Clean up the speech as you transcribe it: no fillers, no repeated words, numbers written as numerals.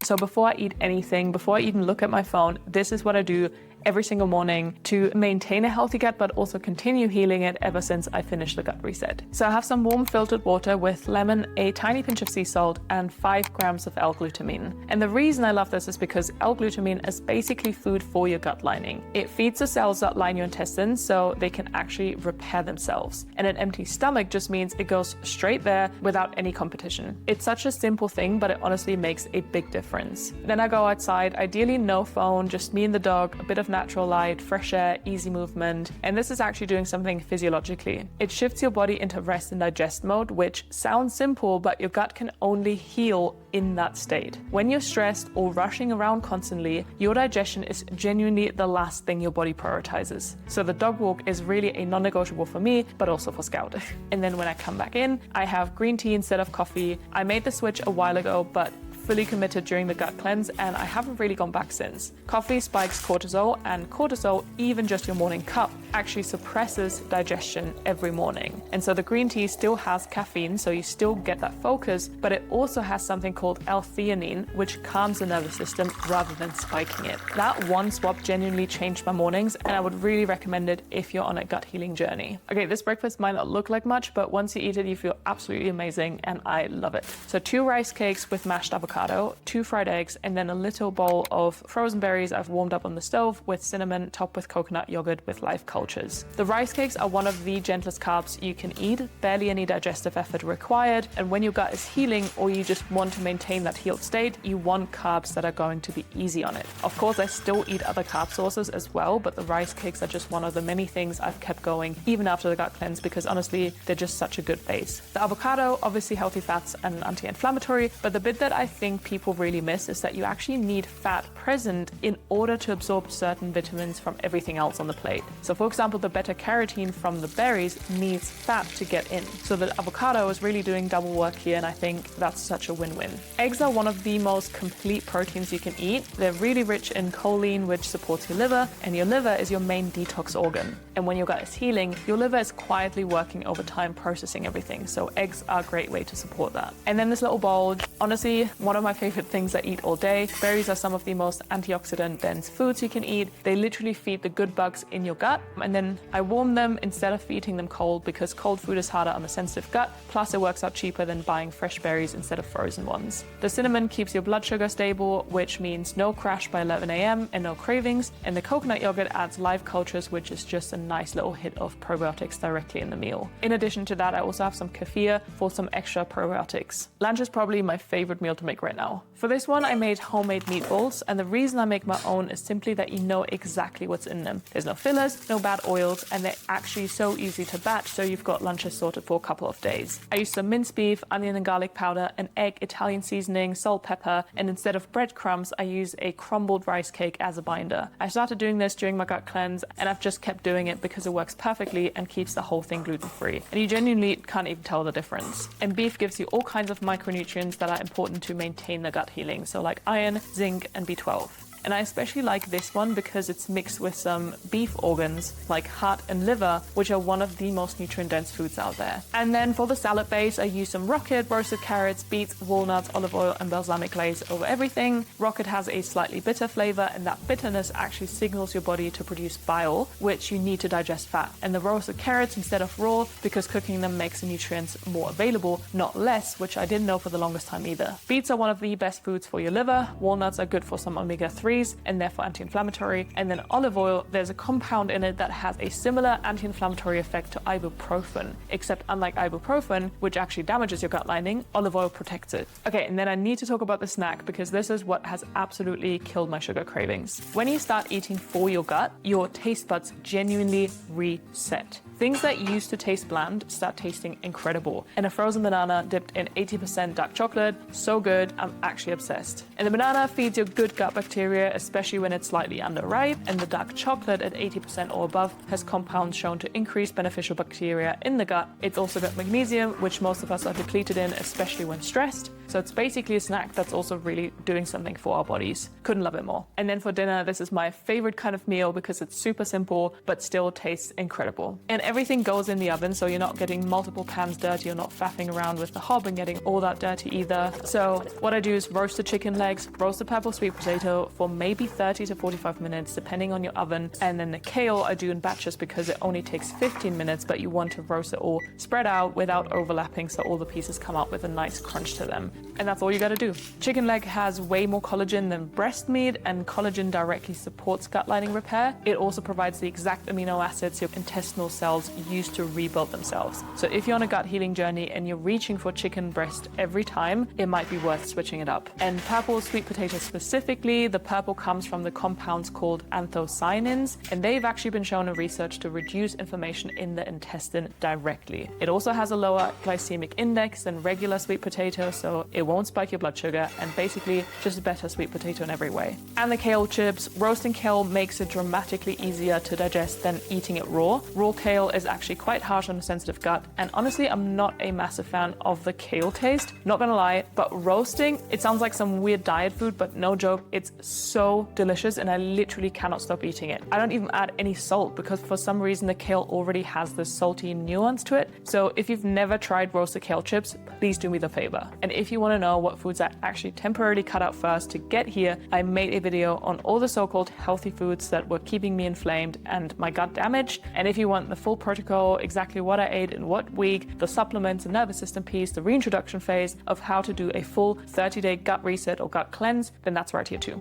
So before I eat anything, before I even look at my phone, this is what I do every single morning to maintain a healthy gut, but also continue healing it ever since I finished the gut reset. So I have some warm filtered water with lemon, a tiny pinch of sea salt, and 5 grams of L-glutamine. And the reason I love this is because L-glutamine is basically food for your gut lining. It feeds the cells that line your intestines so they can actually repair themselves. And an empty stomach just means it goes straight there without any competition. It's such a simple thing, but it honestly makes a big difference. Then I go outside, ideally no phone, just me and the dog, a bit of natural light, fresh air, easy movement. And this is actually doing something physiologically. It shifts your body into rest and digest mode, which sounds simple, but your gut can only heal in that state. When you're stressed or rushing around constantly, your digestion is genuinely the last thing your body prioritizes. So the dog walk is really a non-negotiable for me, but also for Scout. And then when I come back in, I have green tea instead of coffee. I made the switch a while ago, but fully committed during the gut cleanse, and I haven't really gone back since. Coffee spikes cortisol, and cortisol, even just your morning cup, actually suppresses digestion every morning. And so the green tea still has caffeine, so you still get that focus, but it also has something called L-theanine, which calms the nervous system rather than spiking it. That one swap genuinely changed my mornings, and I would really recommend it if you're on a gut healing journey. Okay, this breakfast might not look like much, but once you eat it, you feel absolutely amazing, and I love it. So 2 rice cakes with mashed avocado, 2 fried eggs, and then a little bowl of frozen berries I've warmed up on the stove with cinnamon, topped with coconut yogurt with live cultures. The rice cakes are one of the gentlest carbs you can eat, barely any digestive effort required, and when your gut is healing or you just want to maintain that healed state, you want carbs that are going to be easy on it. Of course, I still eat other carb sources as well, but the rice cakes are just one of the many things I've kept going even after the gut cleanse because honestly, they're just such a good base. The avocado, obviously healthy fats and anti-inflammatory, but the bit that I think people really miss is that you actually need fat present in order to absorb certain vitamins from everything else on the plate. So for example, the beta-carotene from the berries needs fat to get in. So the avocado is really doing double work here, and I think that's such a win-win. Eggs are one of the most complete proteins you can eat. They're really rich in choline, which supports your liver, and your liver is your main detox organ. And when your gut is healing, your liver is quietly working over time processing everything. So eggs are a great way to support that. And then this little bowl, honestly, one of my favorite things I eat all day. Berries are some of the most antioxidant dense foods you can eat. They literally feed the good bugs in your gut. And then I warm them instead of eating them cold because cold food is harder on the sensitive gut. Plus it works out cheaper than buying fresh berries instead of frozen ones. The cinnamon keeps your blood sugar stable, which means no crash by 11 a.m. and no cravings. And the coconut yogurt adds live cultures, which is just a nice little hit of probiotics directly in the meal. In addition to that, I also have some kefir for some extra probiotics. Lunch is probably my favorite meal to make right now. For this one, I made homemade meatballs, and the reason I make my own is simply that you know exactly what's in them. There's no fillers, no bad oils, and they're actually so easy to batch, so you've got lunches sorted for a couple of days. I used some minced beef, onion and garlic powder, an egg, Italian seasoning, salt, pepper, and instead of breadcrumbs, I use a crumbled rice cake as a binder. I started doing this during my gut cleanse, and I've just kept doing it because it works perfectly and keeps the whole thing gluten-free. And you genuinely can't even tell the difference. And beef gives you all kinds of micronutrients that are important to maintain the gut healing, so like iron, zinc, and B12. And I especially like this one because it's mixed with some beef organs like heart and liver, which are one of the most nutrient-dense foods out there. And then for the salad base, I use some rocket, roasted carrots, beets, walnuts, olive oil, and balsamic glaze over everything. Rocket has a slightly bitter flavor, and that bitterness actually signals your body to produce bile, which you need to digest fat. And the roasted carrots instead of raw, because cooking them makes the nutrients more available, not less, which I didn't know for the longest time either. Beets are one of the best foods for your liver. Walnuts are good for some omega-3s and therefore anti-inflammatory. And then olive oil, there's a compound in it that has a similar anti-inflammatory effect to ibuprofen, except unlike ibuprofen, which actually damages your gut lining, olive oil protects it. Okay, and then I need to talk about the snack because this is what has absolutely killed my sugar cravings. When you start eating for your gut, your taste buds genuinely reset. Things that used to taste bland start tasting incredible. And a frozen banana dipped in 80% dark chocolate, so good, I'm actually obsessed. And the banana feeds your good gut bacteria, especially when it's slightly underripe, and the dark chocolate at 80% or above has compounds shown to increase beneficial bacteria in the gut. It's also got magnesium, which most of us are depleted in, especially when stressed. So it's basically a snack that's also really doing something for our bodies. Couldn't love it more. And then for dinner, this is my favorite kind of meal because it's super simple, but still tastes incredible. And everything goes in the oven, so you're not getting multiple pans dirty, you're not faffing around with the hob and getting all that dirty either. So what I do is roast the chicken legs, roast the purple sweet potato for maybe 30 to 45 minutes, depending on your oven. And then the kale I do in batches because it only takes 15 minutes, but you want to roast it all spread out without overlapping so all the pieces come out with a nice crunch to them. And that's all you gotta do. Chicken leg has way more collagen than breast meat, and collagen directly supports gut lining repair. It also provides the exact amino acids your intestinal cells use to rebuild themselves. So if you're on a gut healing journey and you're reaching for chicken breast every time, it might be worth switching it up. And purple sweet potato specifically, the purple comes from the compounds called anthocyanins, and they've actually been shown in research to reduce inflammation in the intestine directly. It also has a lower glycemic index than regular sweet potato, so it won't spike your blood sugar, and basically just a better sweet potato in every way. And the kale chips. Roasting kale makes it dramatically easier to digest than eating it raw. Raw kale is actually quite harsh on a sensitive gut, and honestly, I'm not a massive fan of the kale taste, not gonna lie, but roasting, it sounds like some weird diet food, but no joke, it's so delicious and I literally cannot stop eating it. I don't even add any salt because for some reason the kale already has this salty nuance to it. So if you've never tried roasted kale chips, please do me the favor. And if you want to know what foods I actually temporarily cut out first to get here, I made a video on all the so-called healthy foods that were keeping me inflamed and my gut damaged. And if you want the full protocol, exactly what I ate in what week, the supplements, the nervous system piece, the reintroduction phase of how to do a full 30-day gut reset or gut cleanse, then that's right here too.